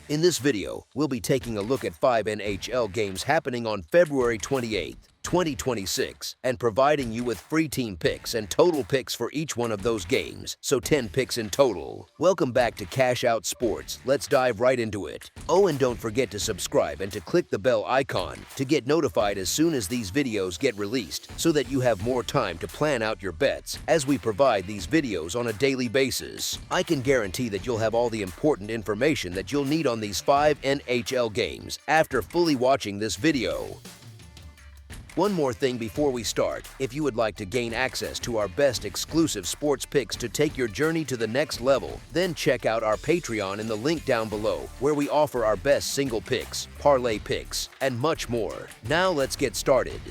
In this video, we'll be taking a look at 5 NHL games happening on February 28th, 2026, and providing you with free team picks and total picks for each one of those games, so 10 picks in total. Welcome back to Cash Out Sports. Let's dive right into it. Oh, and don't forget to subscribe and to click the bell icon to get notified as soon as these videos get released, so that you have more time to plan out your bets as we provide these videos on a daily basis. I can guarantee that you'll have all the important information that you'll need on these 5 NHL games after fully watching this video. One more thing before we start. If you would like to gain access to our best exclusive sports picks to take your journey to the next level, then check out our Patreon in the link down below, where we offer our best single picks, parlay picks, and much more. Now let's get started.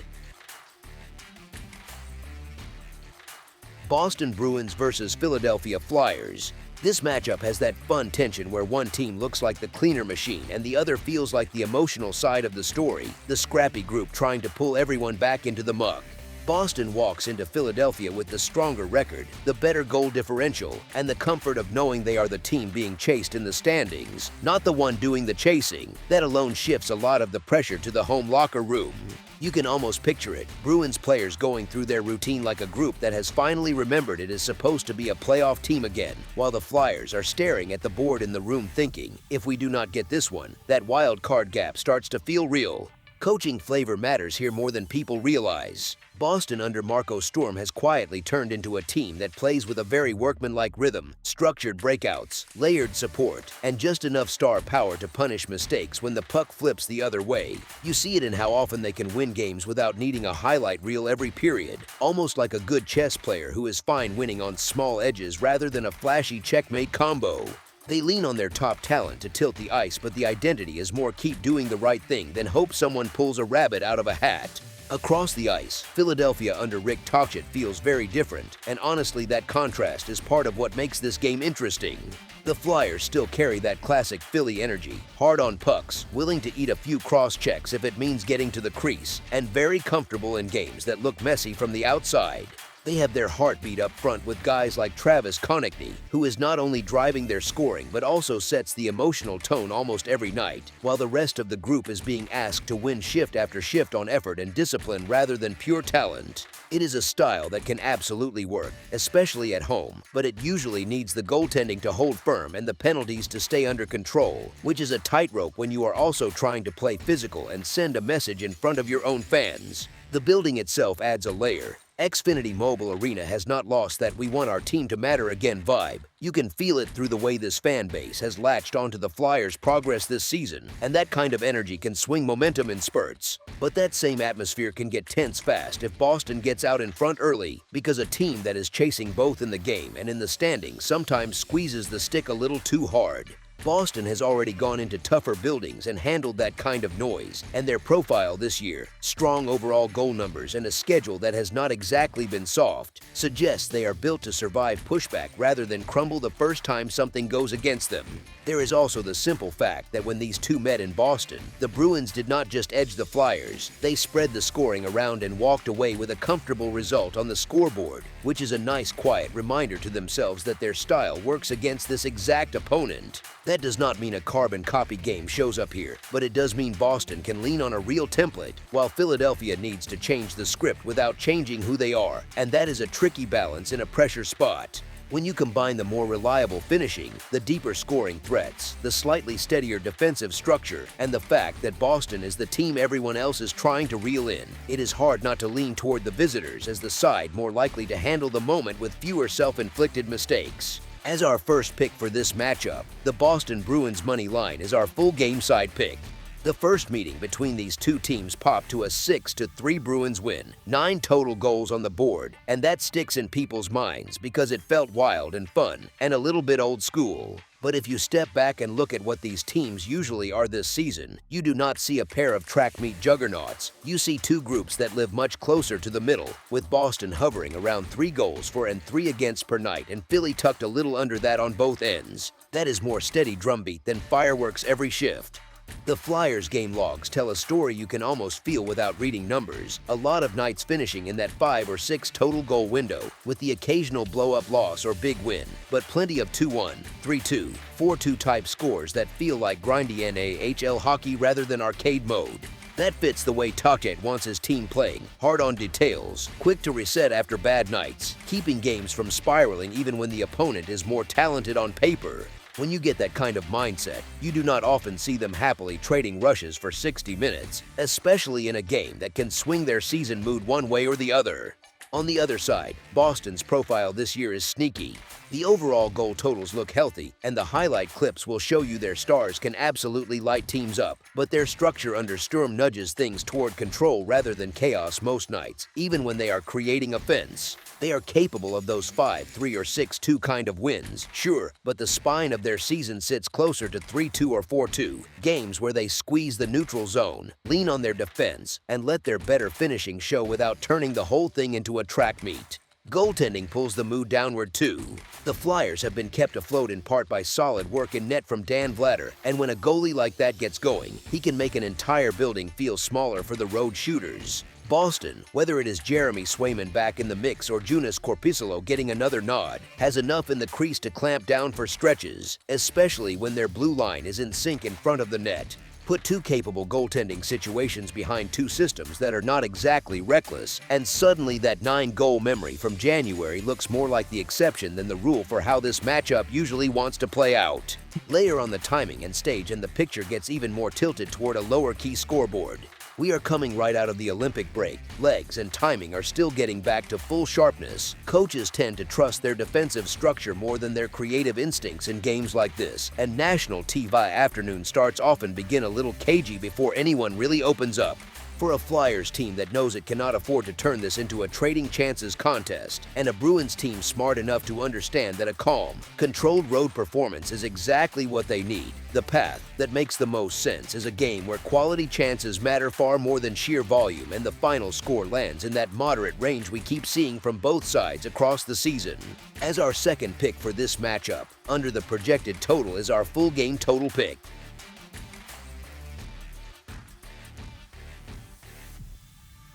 Boston Bruins versus Philadelphia Flyers. This matchup has that fun tension where one team looks like the cleaner machine and the other feels like the emotional side of the story, the scrappy group trying to pull everyone back into the muck. Boston walks into Philadelphia with the stronger record, the better goal differential, and the comfort of knowing they are the team being chased in the standings, not the one doing the chasing. That alone shifts a lot of the pressure to the home locker room. You can almost picture it, Bruins players going through their routine like a group that has finally remembered it is supposed to be a playoff team again, while the Flyers are staring at the board in the room thinking, if we do not get this one, that wild card gap starts to feel real. Coaching flavor matters here more than people realize. Boston under Marco Sturm has quietly turned into a team that plays with a very workmanlike rhythm, structured breakouts, layered support, and just enough star power to punish mistakes when the puck flips the other way. You see it in how often they can win games without needing a highlight reel every period, almost like a good chess player who is fine winning on small edges rather than a flashy checkmate combo. They lean on their top talent to tilt the ice, but the identity is more keep doing the right thing than hope someone pulls a rabbit out of a hat. Across the ice, Philadelphia under Rick Tocchet feels very different, and honestly that contrast is part of what makes this game interesting. The Flyers still carry that classic Philly energy, hard on pucks, willing to eat a few cross-checks if it means getting to the crease, and very comfortable in games that look messy from the outside. They have their heartbeat up front with guys like Travis Konecny, who is not only driving their scoring but also sets the emotional tone almost every night, while the rest of the group is being asked to win shift after shift on effort and discipline rather than pure talent. It is a style that can absolutely work, especially at home, but it usually needs the goaltending to hold firm and the penalties to stay under control, which is a tightrope when you are also trying to play physical and send a message in front of your own fans. The building itself adds a layer. Xfinity Mobile Arena has not lost that "we want our team to matter again" vibe. You can feel it through the way this fan base has latched onto the Flyers' progress this season, and that kind of energy can swing momentum in spurts. But that same atmosphere can get tense fast if Boston gets out in front early, because a team that is chasing both in the game and in the standings sometimes squeezes the stick a little too hard. Boston has already gone into tougher buildings and handled that kind of noise, and their profile this year, strong overall goal numbers and a schedule that has not exactly been soft, suggests they are built to survive pushback rather than crumble the first time something goes against them. There is also the simple fact that when these two met in Boston, the Bruins did not just edge the Flyers, they spread the scoring around and walked away with a comfortable result on the scoreboard, which is a nice quiet reminder to themselves that their style works against this exact opponent. That does not mean a carbon copy game shows up here, but it does mean Boston can lean on a real template, while Philadelphia needs to change the script without changing who they are, and that is a tricky balance in a pressure spot. When you combine the more reliable finishing, the deeper scoring threats, the slightly steadier defensive structure, and the fact that Boston is the team everyone else is trying to reel in, it is hard not to lean toward the visitors as the side more likely to handle the moment with fewer self-inflicted mistakes. As our first pick for this matchup, the Boston Bruins money line is our full game side pick. The first meeting between these two teams popped to a 6-3 Bruins win, 9 total goals on the board, and that sticks in people's minds because it felt wild and fun and a little bit old school. But if you step back and look at what these teams usually are this season, you do not see a pair of track meet juggernauts. You see two groups that live much closer to the middle, with Boston hovering around 3 goals for and 3 against per night and Philly tucked a little under that on both ends. That is more steady drumbeat than fireworks every shift. The Flyers game logs tell a story you can almost feel without reading numbers, a lot of nights finishing in that 5 or 6 total goal window, with the occasional blow-up loss or big win, but plenty of 2-1, 3-2, 4-2 type scores that feel like grindy NHL hockey rather than arcade mode. That fits the way Talkjet wants his team playing, hard on details, quick to reset after bad nights, keeping games from spiraling even when the opponent is more talented on paper. When you get that kind of mindset, you do not often see them happily trading rushes for 60 minutes, especially in a game that can swing their season mood one way or the other. On the other side, Boston's profile this year is sneaky. The overall goal totals look healthy, and the highlight clips will show you their stars can absolutely light teams up, but their structure under Sturm nudges things toward control rather than chaos most nights, even when they are creating offense. They are capable of those 5-3 or 6-2 kind of wins, sure, but the spine of their season sits closer to 3-2 or 4-2, games where they squeeze the neutral zone, lean on their defense, and let their better finishing show without turning the whole thing into a track meet. Goaltending pulls the mood downward too. The Flyers have been kept afloat in part by solid work in net from Dan Vladar, and when a goalie like that gets going, he can make an entire building feel smaller for the road shooters. Boston, whether it is Jeremy Swayman back in the mix or Joonas Korpisalo getting another nod, has enough in the crease to clamp down for stretches, especially when their blue line is in sync in front of the net. Put 2 capable goaltending situations behind 2 systems that are not exactly reckless, and suddenly that 9-goal memory from January looks more like the exception than the rule for how this matchup usually wants to play out. Layer on the timing and stage and the picture gets even more tilted toward a lower-key scoreboard. We are coming right out of the Olympic break. Legs and timing are still getting back to full sharpness. Coaches tend to trust their defensive structure more than their creative instincts in games like this, and national TV afternoon starts often begin a little cagey before anyone really opens up. For a Flyers team that knows it cannot afford to turn this into a trading chances contest, and a Bruins team smart enough to understand that a calm, controlled road performance is exactly what they need, the path that makes the most sense is a game where quality chances matter far more than sheer volume, and the final score lands in that moderate range we keep seeing from both sides across the season. As our second pick for this matchup, under the projected total is our full game total pick.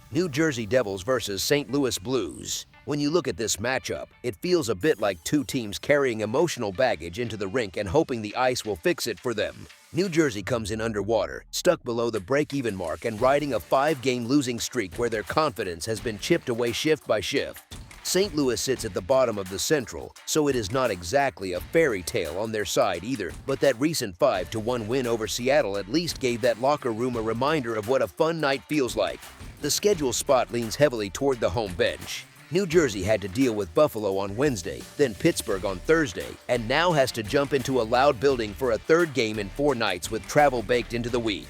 New Jersey Devils versus St. Louis Blues. When you look at this matchup, it feels a bit like 2 teams carrying emotional baggage into the rink and hoping the ice will fix it for them. New Jersey comes in underwater, stuck below the break-even mark and riding a 5-game losing streak where their confidence has been chipped away shift by shift. St. Louis sits at the bottom of the Central, so it is not exactly a fairy tale on their side either, but that recent 5-1 win over Seattle at least gave that locker room a reminder of what a fun night feels like. The schedule spot leans heavily toward the home bench. New Jersey had to deal with Buffalo on Wednesday, then Pittsburgh on Thursday, and now has to jump into a loud building for a 3rd game in 4 nights with travel baked into the week.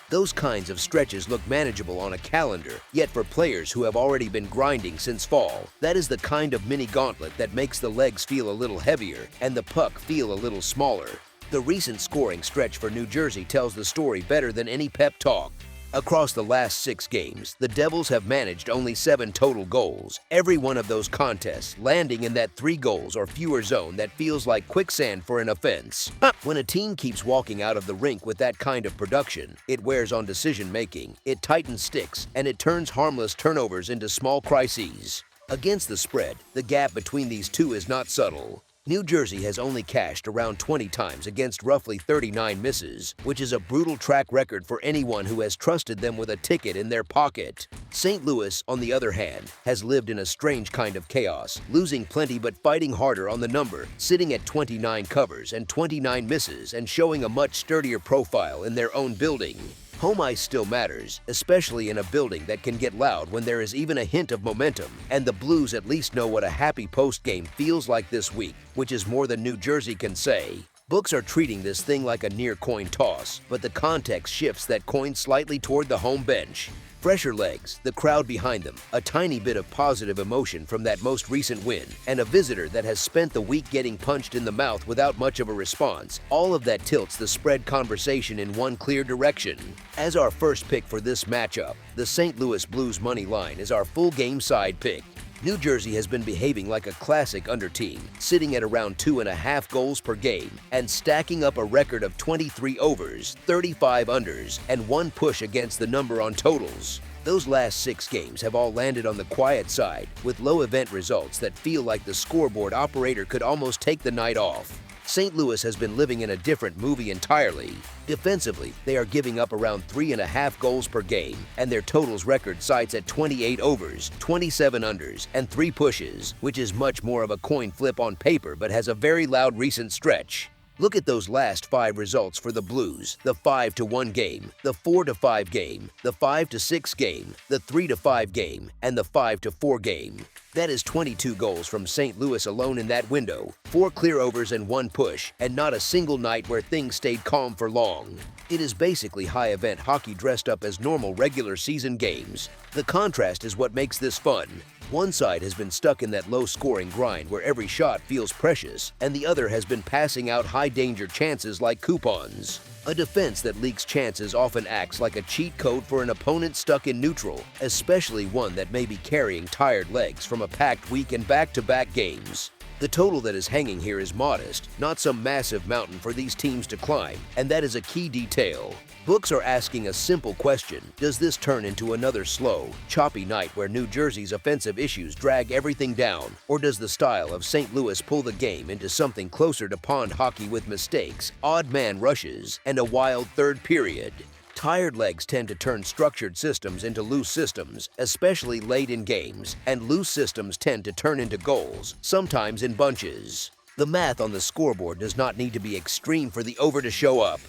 Those kinds of stretches look manageable on a calendar, yet for players who have already been grinding since fall, that is the kind of mini gauntlet that makes the legs feel a little heavier and the puck feel a little smaller. The recent scoring stretch for New Jersey tells the story better than any pep talk. Across the last 6 games, the Devils have managed only 7 total goals, every one of those contests landing in that 3 goals or fewer zone that feels like quicksand for an offense. When a team keeps walking out of the rink with that kind of production, it wears on decision-making, it tightens sticks, and it turns harmless turnovers into small crises. Against the spread, the gap between these 2 is not subtle. New Jersey has only cashed around 20 times against roughly 39 misses, which is a brutal track record for anyone who has trusted them with a ticket in their pocket. St. Louis, on the other hand, has lived in a strange kind of chaos, losing plenty but fighting harder on the number, sitting at 29 covers and 29 misses and showing a much sturdier profile in their own building. Home ice still matters, especially in a building that can get loud when there is even a hint of momentum, and the Blues at least know what a happy postgame feels like this week, which is more than New Jersey can say. Books are treating this thing like a near coin toss, but the context shifts that coin slightly toward the home bench. Fresher legs, the crowd behind them, a tiny bit of positive emotion from that most recent win, and a visitor that has spent the week getting punched in the mouth without much of a response. All of that tilts the spread conversation in one clear direction. As our first pick for this matchup, the St. Louis Blues money line is our full game side pick. New Jersey has been behaving like a classic under team, sitting at around 2.5 goals per game and stacking up a record of 23 overs, 35 unders, and 1 push against the number on totals. Those last 6 games have all landed on the quiet side, with low event results that feel like the scoreboard operator could almost take the night off. St. Louis has been living in a different movie entirely. Defensively, they are giving up around 3.5 goals per game, and their totals record sides at 28 overs, 27 unders, and 3 pushes, which is much more of a coin flip on paper but has a very loud recent stretch. Look at those last 5 results for the Blues: the 5-1 game, the 4-5 game, the 5-6 game, the 3-5 game, and the 5-4 game. That is 22 goals from St. Louis alone in that window, 4 clear overs and 1 push, and not a single night where things stayed calm for long. It is basically high-event hockey dressed up as normal regular season games. The contrast is what makes this fun. One side has been stuck in that low-scoring grind where every shot feels precious, and the other has been passing out high-danger chances like coupons. A defense that leaks chances often acts like a cheat code for an opponent stuck in neutral, especially one that may be carrying tired legs from a packed week and back-to-back games. The total that is hanging here is modest, not some massive mountain for these teams to climb, and that is a key detail. Books are asking a simple question: does this turn into another slow, choppy night where New Jersey's offensive issues drag everything down, or does the style of St. Louis pull the game into something closer to pond hockey with mistakes, odd man rushes, and a wild third period? Tired legs tend to turn structured systems into loose systems, especially late in games, and loose systems tend to turn into goals, sometimes in bunches. The math on the scoreboard does not need to be extreme for the over to show up.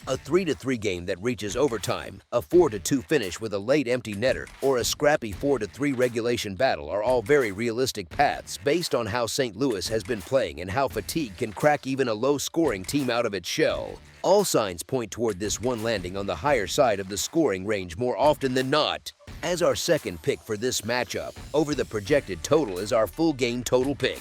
A 3-3 game that reaches overtime, a 4-2 finish with a late empty netter, or a scrappy 4-3 regulation battle are all very realistic paths based on how St. Louis has been playing and how fatigue can crack even a low-scoring team out of its shell. All signs point toward this one landing on the higher side of the scoring range more often than not. As our second pick for this matchup, over the projected total is our full game total pick.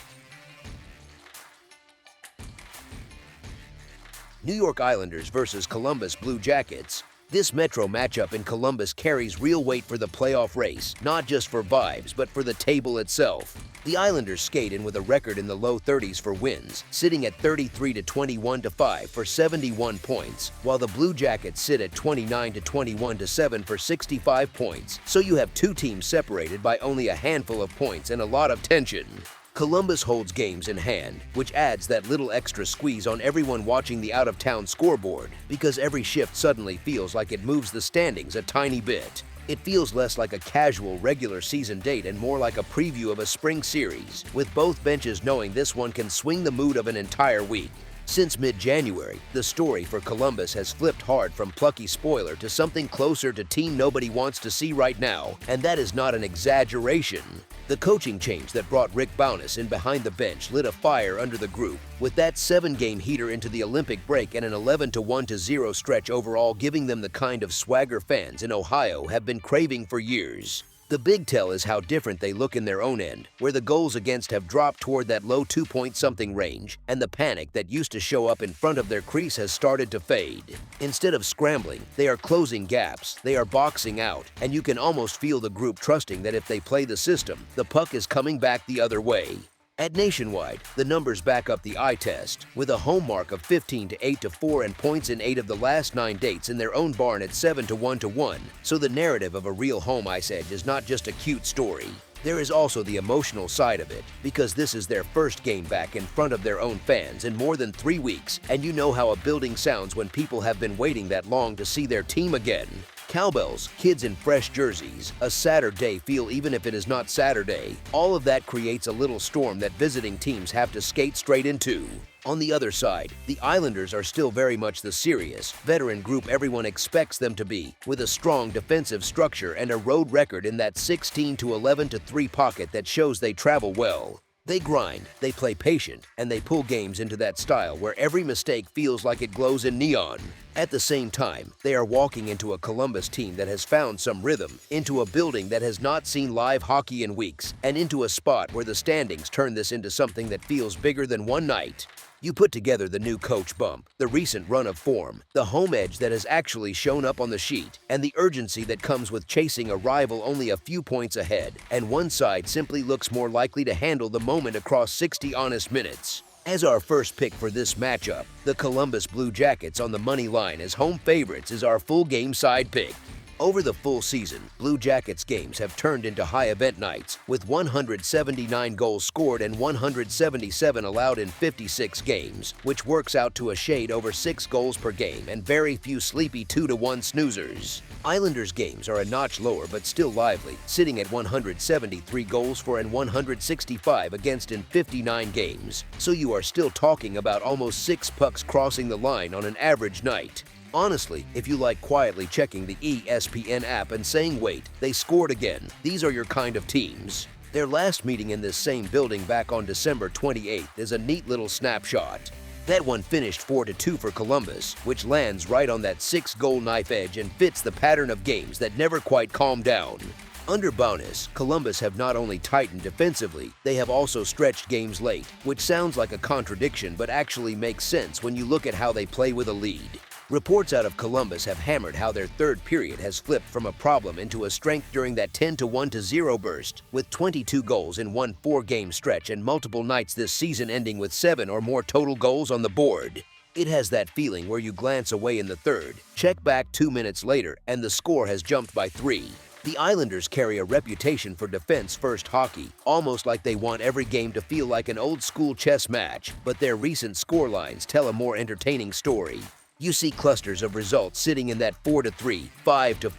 New York Islanders versus Columbus Blue Jackets. This Metro matchup in Columbus carries real weight for the playoff race, not just for vibes, but for the table itself. The Islanders skate in with a record in the low 30s for wins, sitting at 33-21-5 for 71 points, while the Blue Jackets sit at 29-21-7 for 65 points, so you have 2 teams separated by only a handful of points and a lot of tension. Columbus holds games in hand, which adds that little extra squeeze on everyone watching the out-of-town scoreboard, because every shift suddenly feels like it moves the standings a tiny bit. It feels less like a casual regular season date and more like a preview of a spring series, with both benches knowing this one can swing the mood of an entire week. Since mid-January, the story for Columbus has flipped hard from plucky spoiler to something closer to team nobody wants to see right now, and that is not an exaggeration. The coaching change that brought Rick Bowness in behind the bench lit a fire under the group, with that 7-game heater into the Olympic break and an 11-1-0 stretch overall giving them the kind of swagger fans in Ohio have been craving for years. The big tell is how different they look in their own end, where the goals against have dropped toward that low 2-point-something range, and the panic that used to show up in front of their crease has started to fade. Instead of scrambling, they are closing gaps, they are boxing out, and you can almost feel the group trusting that if they play the system, the puck is coming back the other way. At Nationwide, the numbers back up the eye test, with a home mark of 15-8-4 and points in 8 of the last 9 dates in their own barn at 7-1-1, so the narrative of a real home ice edge is not just a cute story. There is also the emotional side of it, because this is their first game back in front of their own fans in more than 3 weeks, and you know how a building sounds when people have been waiting that long to see their team again. Cowbells, kids in fresh jerseys, a Saturday feel even if it is not Saturday. All of that creates a little storm that visiting teams have to skate straight into. On the other side, the Islanders are still very much the serious, veteran group everyone expects them to be, with a strong defensive structure and a road record in that 16-11-3 pocket that shows they travel well. They grind, they play patient, and they pull games into that style where every mistake feels like it glows in neon. At the same time, they are walking into a Columbus team that has found some rhythm, into a building that has not seen live hockey in weeks, and into a spot where the standings turn this into something that feels bigger than one night. You put together the new coach bump, the recent run of form, the home edge that has actually shown up on the sheet, and the urgency that comes with chasing a rival only a few points ahead, and one side simply looks more likely to handle the moment across 60 honest minutes. As our first pick for this matchup, the Columbus Blue Jackets on the money line as home favorites is our full game side pick. Over the full season, Blue Jackets games have turned into high event nights, with 179 goals scored and 177 allowed in 56 games, which works out to a shade over 6 goals per game and very few sleepy 2-1 snoozers. Islanders games are a notch lower but still lively, sitting at 173 goals for and 165 against in 59 games, so you are still talking about almost 6 pucks crossing the line on an average night. Honestly, if you like quietly checking the ESPN app and saying, wait, they scored again, these are your kind of teams. Their last meeting in this same building back on December 28th is a neat little snapshot. That one finished 4-2 for Columbus, which lands right on that 6-goal knife edge and fits the pattern of games that never quite calm down. Under Bowness, Columbus have not only tightened defensively, they have also stretched games late, which sounds like a contradiction but actually makes sense when you look at how they play with a lead. Reports out of Columbus have hammered how their third period has flipped from a problem into a strength during that 10-1-0 burst, with 22 goals in one 4-game stretch and multiple nights this season ending with 7 or more total goals on the board. It has that feeling where you glance away in the third, check back 2 minutes later, and the score has jumped by 3. The Islanders carry a reputation for defense-first hockey, almost like they want every game to feel like an old-school chess match, but their recent scorelines tell a more entertaining story. You see clusters of results sitting in that 4-3, 5-4,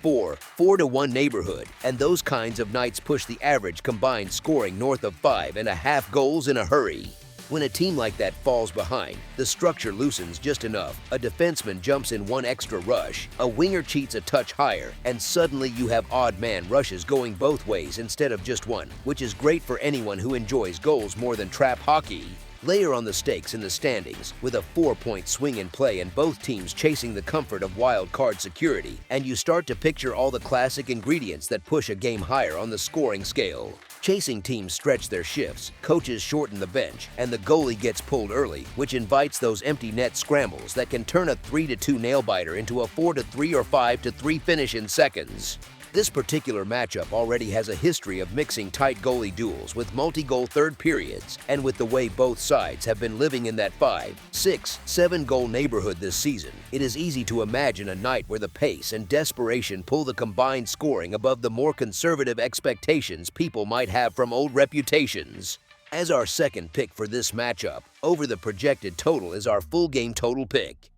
4-1 neighborhood, and those kinds of nights push the average combined scoring north of 5.5 goals in a hurry. When a team like that falls behind, the structure loosens just enough, a defenseman jumps in one extra rush, a winger cheats a touch higher, and suddenly you have odd man rushes going both ways instead of just one, which is great for anyone who enjoys goals more than trap hockey. Layer on the stakes in the standings, with a 4-point swing in play and both teams chasing the comfort of wild card security, and you start to picture all the classic ingredients that push a game higher on the scoring scale. Chasing teams stretch their shifts, coaches shorten the bench, and the goalie gets pulled early, which invites those empty net scrambles that can turn a 3-2 nail-biter into a 4-3 or 5-3 finish in seconds. This particular matchup already has a history of mixing tight goalie duels with multi-goal third periods, and with the way both sides have been living in that 5, 6, 7-goal neighborhood this season, it is easy to imagine a night where the pace and desperation pull the combined scoring above the more conservative expectations people might have from old reputations. As our second pick for this matchup, over the projected total is our full game total pick.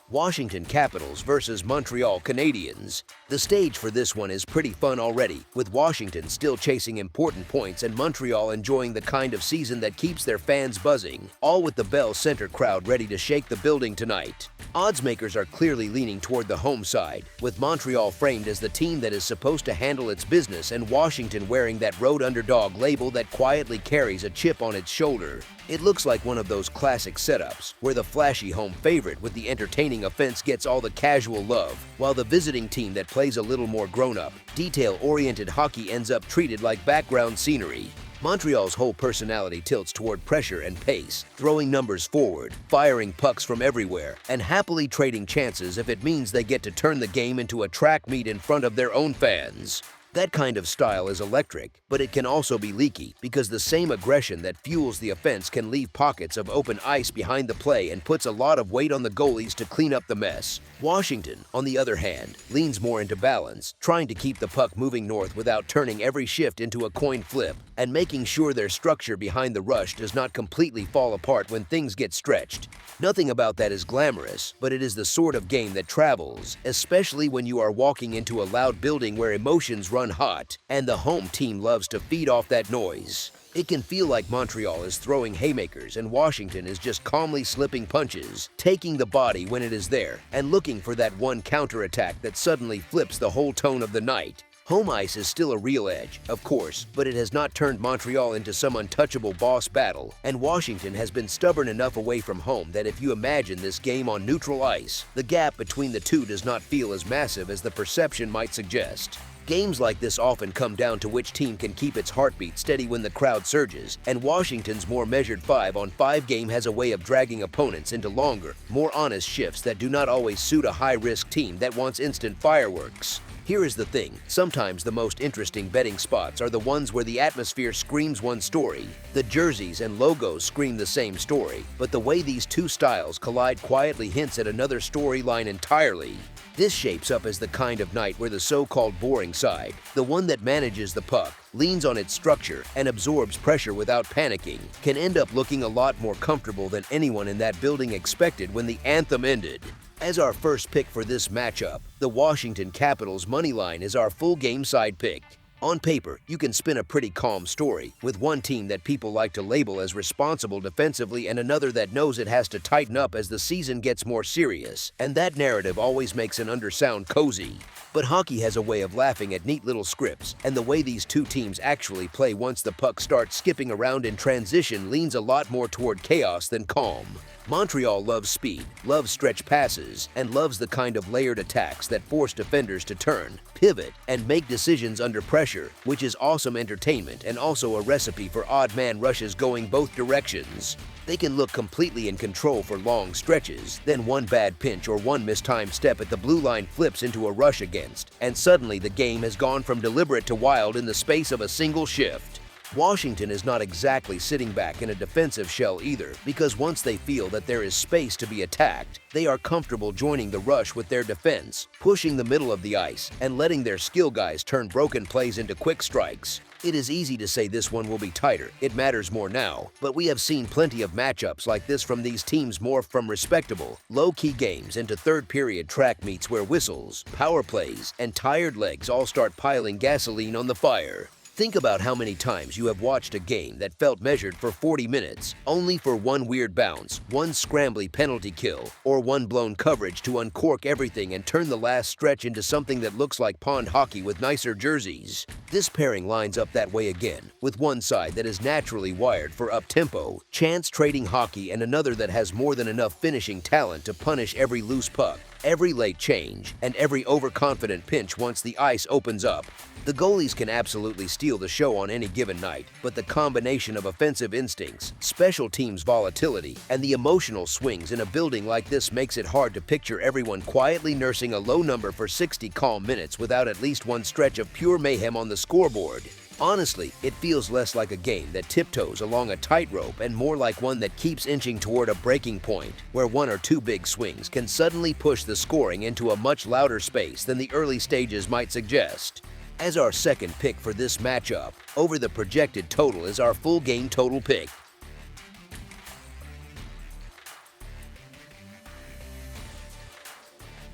Washington Capitals versus Montreal Canadiens. The stage for this one is pretty fun already, with Washington still chasing important points and Montreal enjoying the kind of season that keeps their fans buzzing, all with the Bell Center crowd ready to shake the building tonight. Oddsmakers are clearly leaning toward the home side, with Montreal framed as the team that is supposed to handle its business and Washington wearing that road underdog label that quietly carries a chip on its shoulder. It looks like one of those classic setups, where the flashy home favorite with the entertaining offense gets all the casual love, while the visiting team that plays a little more grown-up, detail-oriented hockey ends up treated like background scenery. Montreal's whole personality tilts toward pressure and pace, throwing numbers forward, firing pucks from everywhere, and happily trading chances if it means they get to turn the game into a track meet in front of their own fans. That kind of style is electric, but it can also be leaky because the same aggression that fuels the offense can leave pockets of open ice behind the play and puts a lot of weight on the goalies to clean up the mess. Washington, on the other hand, leans more into balance, trying to keep the puck moving north without turning every shift into a coin flip, and making sure their structure behind the rush does not completely fall apart when things get stretched. Nothing about that is glamorous, but it is the sort of game that travels, especially when you are walking into a loud building where emotions run hot, and the home team loves to feed off that noise. It can feel like Montreal is throwing haymakers and Washington is just calmly slipping punches, taking the body when it is there, and looking for that one counterattack that suddenly flips the whole tone of the night. Home ice is still a real edge, of course, but it has not turned Montreal into some untouchable boss battle, and Washington has been stubborn enough away from home that if you imagine this game on neutral ice, the gap between the two does not feel as massive as the perception might suggest. Games like this often come down to which team can keep its heartbeat steady when the crowd surges, and Washington's more measured 5-on-5 game has a way of dragging opponents into longer, more honest shifts that do not always suit a high-risk team that wants instant fireworks. Here is the thing, sometimes the most interesting betting spots are the ones where the atmosphere screams one story. The jerseys and logos scream the same story, but the way these two styles collide quietly hints at another storyline entirely. This shapes up as the kind of night where the so-called boring side, the one that manages the puck, leans on its structure, and absorbs pressure without panicking, can end up looking a lot more comfortable than anyone in that building expected when the anthem ended. As our first pick for this matchup, the Washington Capitals moneyline is our full game side pick. On paper, you can spin a pretty calm story, with one team that people like to label as responsible defensively and another that knows it has to tighten up as the season gets more serious, and that narrative always makes an undersound cozy. But hockey has a way of laughing at neat little scripts, and the way these two teams actually play once the puck starts skipping around in transition leans a lot more toward chaos than calm. Montreal loves speed, loves stretch passes, and loves the kind of layered attacks that force defenders to turn, pivot, and make decisions under pressure, which is awesome entertainment and also a recipe for odd man rushes going both directions. They can look completely in control for long stretches, then one bad pinch or one mistimed step at the blue line flips into a rush against, and suddenly the game has gone from deliberate to wild in the space of a single shift. Washington is not exactly sitting back in a defensive shell either, because once they feel that there is space to be attacked, they are comfortable joining the rush with their defense, pushing the middle of the ice, and letting their skill guys turn broken plays into quick strikes. It is easy to say this one will be tighter, it matters more now, but we have seen plenty of matchups like this from these teams morph from respectable, low-key games into third-period track meets where whistles, power plays, and tired legs all start piling gasoline on the fire. Think about how many times you have watched a game that felt measured for 40 minutes, only for one weird bounce, one scrambly penalty kill, or one blown coverage to uncork everything and turn the last stretch into something that looks like pond hockey with nicer jerseys. This pairing lines up that way again, with one side that is naturally wired for up-tempo, chance-trading hockey and another that has more than enough finishing talent to punish every loose puck, every late change, and every overconfident pinch once the ice opens up. The goalies can absolutely steal the show on any given night, but the combination of offensive instincts, special teams volatility, and the emotional swings in a building like this makes it hard to picture everyone quietly nursing a low number for 60 calm minutes without at least one stretch of pure mayhem on the scoreboard. Honestly, it feels less like a game that tiptoes along a tightrope and more like one that keeps inching toward a breaking point, where one or two big swings can suddenly push the scoring into a much louder space than the early stages might suggest. As our second pick for this matchup, over the projected total is our full game total pick.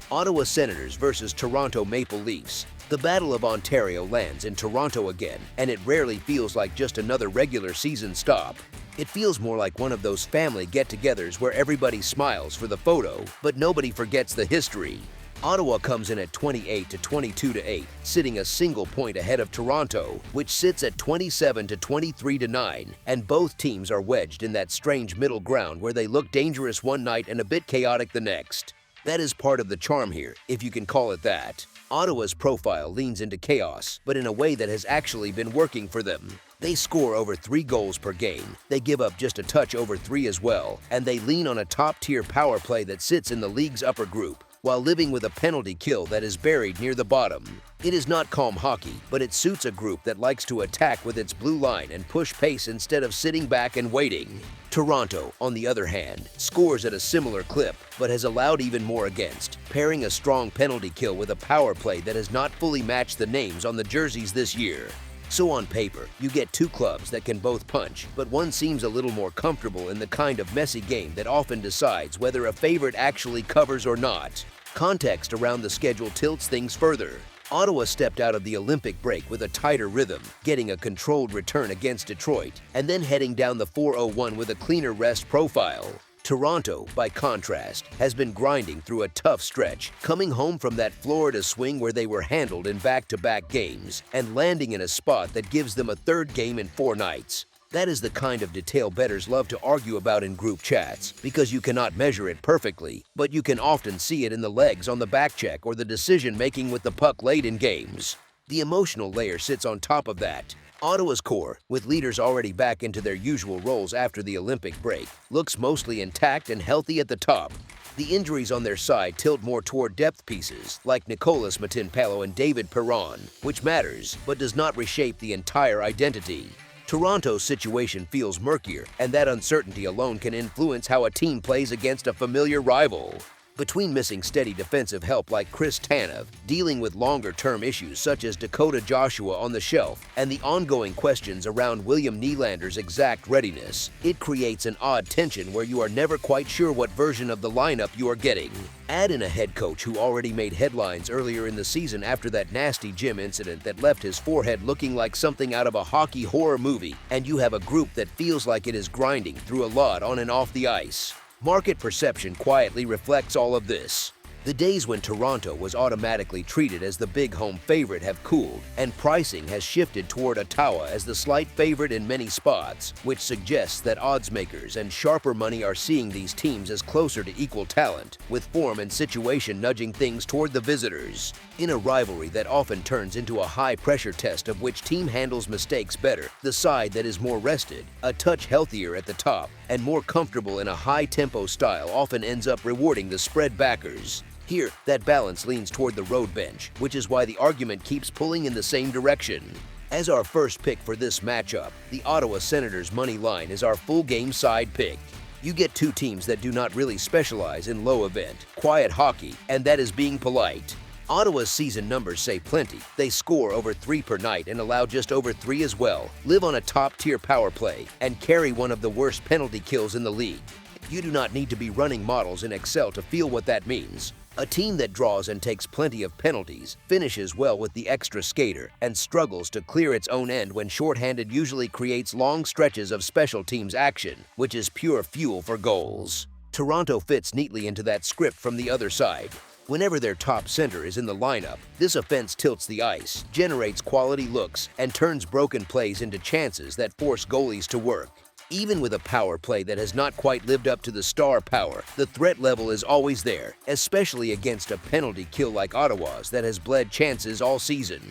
Ottawa Senators versus Toronto Maple Leafs. The Battle of Ontario lands in Toronto again, and it rarely feels like just another regular season stop. It feels more like one of those family get-togethers where everybody smiles for the photo, but nobody forgets the history. Ottawa comes in at 28-22-8, sitting a single point ahead of Toronto, which sits at 27-23-9, and both teams are wedged in that strange middle ground where they look dangerous one night and a bit chaotic the next. That is part of the charm here, if you can call it that. Ottawa's profile leans into chaos, but in a way that has actually been working for them. They score over 3 goals per game, they give up just a touch over 3 as well, and they lean on a top-tier power play that sits in the league's upper group, while living with a penalty kill that is buried near the bottom. It is not calm hockey, but it suits a group that likes to attack with its blue line and push pace instead of sitting back and waiting. Toronto, on the other hand, scores at a similar clip, but has allowed even more against, pairing a strong penalty kill with a power play that has not fully matched the names on the jerseys this year. So on paper, you get two clubs that can both punch, but one seems a little more comfortable in the kind of messy game that often decides whether a favorite actually covers or not. Context around the schedule tilts things further. Ottawa stepped out of the Olympic break with a tighter rhythm, getting a controlled return against Detroit, and then heading down the 4-0-1 with a cleaner rest profile. Toronto, by contrast, has been grinding through a tough stretch, coming home from that Florida swing where they were handled in back-to-back games, and landing in a spot that gives them a third game in 4 nights. That is the kind of detail bettors love to argue about in group chats, because you cannot measure it perfectly, but you can often see it in the legs on the backcheck or the decision-making with the puck late in games. The emotional layer sits on top of that. Ottawa's core, with leaders already back into their usual roles after the Olympic break, looks mostly intact and healthy at the top. The injuries on their side tilt more toward depth pieces, like Nicolas Matinpalo and David Perron, which matters, but does not reshape the entire identity. Toronto's situation feels murkier, and that uncertainty alone can influence how a team plays against a familiar rival. Between missing steady defensive help like Chris Tanev, dealing with longer-term issues such as Dakota Joshua on the shelf, and the ongoing questions around William Nylander's exact readiness, it creates an odd tension where you are never quite sure what version of the lineup you are getting. Add in a head coach who already made headlines earlier in the season after that nasty gym incident that left his forehead looking like something out of a hockey horror movie, and you have a group that feels like it is grinding through a lot on and off the ice. Market perception quietly reflects all of this. The days when Toronto was automatically treated as the big home favorite have cooled, and pricing has shifted toward Ottawa as the slight favorite in many spots, which suggests that odds makers and sharper money are seeing these teams as closer to equal talent, with form and situation nudging things toward the visitors. In a rivalry that often turns into a high-pressure test of which team handles mistakes better, the side that is more rested, a touch healthier at the top, and more comfortable in a high-tempo style often ends up rewarding the spread backers. Here, that balance leans toward the road bench, which is why the argument keeps pulling in the same direction. As our first pick for this matchup, the Ottawa Senators' money line is our full-game side pick. You get two teams that do not really specialize in low-event, quiet hockey, and that is being polite. Ottawa's season numbers say plenty. They score over 3 per night and allow just over 3 as well, live on a top-tier power play, and carry one of the worst penalty kills in the league. You do not need to be running models in Excel to feel what that means. A team that draws and takes plenty of penalties, finishes well with the extra skater, and struggles to clear its own end when shorthanded usually creates long stretches of special teams action, which is pure fuel for goals. Toronto fits neatly into that script from the other side. Whenever their top center is in the lineup, this offense tilts the ice, generates quality looks, and turns broken plays into chances that force goalies to work. Even with a power play that has not quite lived up to the star power, the threat level is always there, especially against a penalty kill like Ottawa's that has bled chances all season.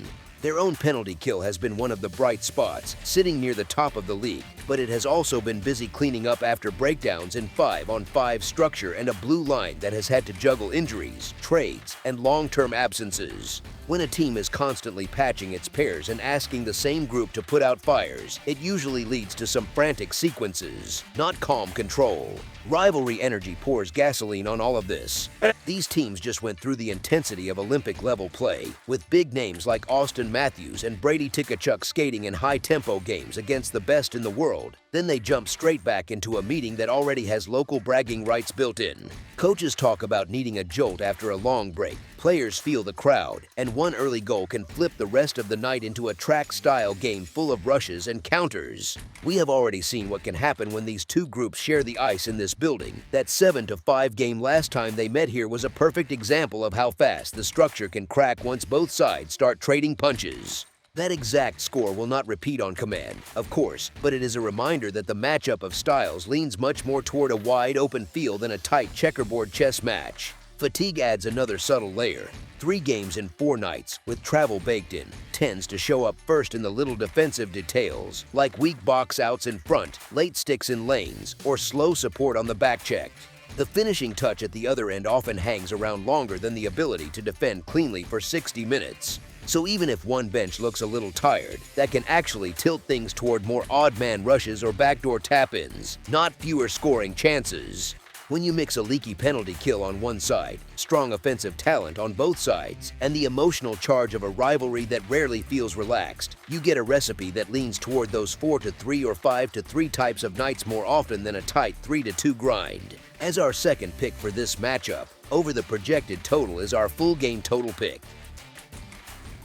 Their own penalty kill has been one of the bright spots, sitting near the top of the league, but it has also been busy cleaning up after breakdowns in 5-on-5 structure and a blue line that has had to juggle injuries, trades, and long-term absences. When a team is constantly patching its pairs and asking the same group to put out fires, it usually leads to some frantic sequences, not calm control. Rivalry energy pours gasoline on all of this. These teams just went through the intensity of Olympic-level play, with big names like Austin Matthews and Brady Tkachuk skating in high-tempo games against the best in the world. Then they jump straight back into a meeting that already has local bragging rights built in. Coaches talk about needing a jolt after a long break. Players feel the crowd, and one early goal can flip the rest of the night into a track-style game full of rushes and counters. We have already seen what can happen when these two groups share the ice in this building. That 7-5 game last time they met here was a perfect example of how fast the structure can crack once both sides start trading punches. That exact score will not repeat on command, of course, but it is a reminder that the matchup of styles leans much more toward a wide-open field than a tight checkerboard chess match. Fatigue adds another subtle layer. 3 games in 4 nights, with travel baked in, tends to show up first in the little defensive details, like weak box outs in front, late sticks in lanes, or slow support on the back check. The finishing touch at the other end often hangs around longer than the ability to defend cleanly for 60 minutes. So even if one bench looks a little tired, that can actually tilt things toward more odd-man rushes or backdoor tap-ins, not fewer scoring chances. When you mix a leaky penalty kill on one side, strong offensive talent on both sides, and the emotional charge of a rivalry that rarely feels relaxed, you get a recipe that leans toward those 4-3 or 5-3 types of nights more often than a tight 3-2 grind. As our second pick for this matchup, over the projected total is our full game total pick.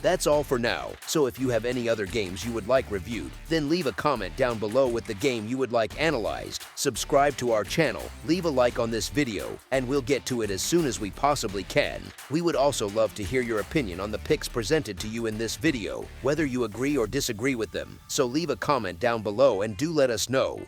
That's all for now, so if you have any other games you would like reviewed, then leave a comment down below with the game you would like analyzed, subscribe to our channel, leave a like on this video, and we'll get to it as soon as we possibly can. We would also love to hear your opinion on the picks presented to you in this video, whether you agree or disagree with them, so leave a comment down below and do let us know.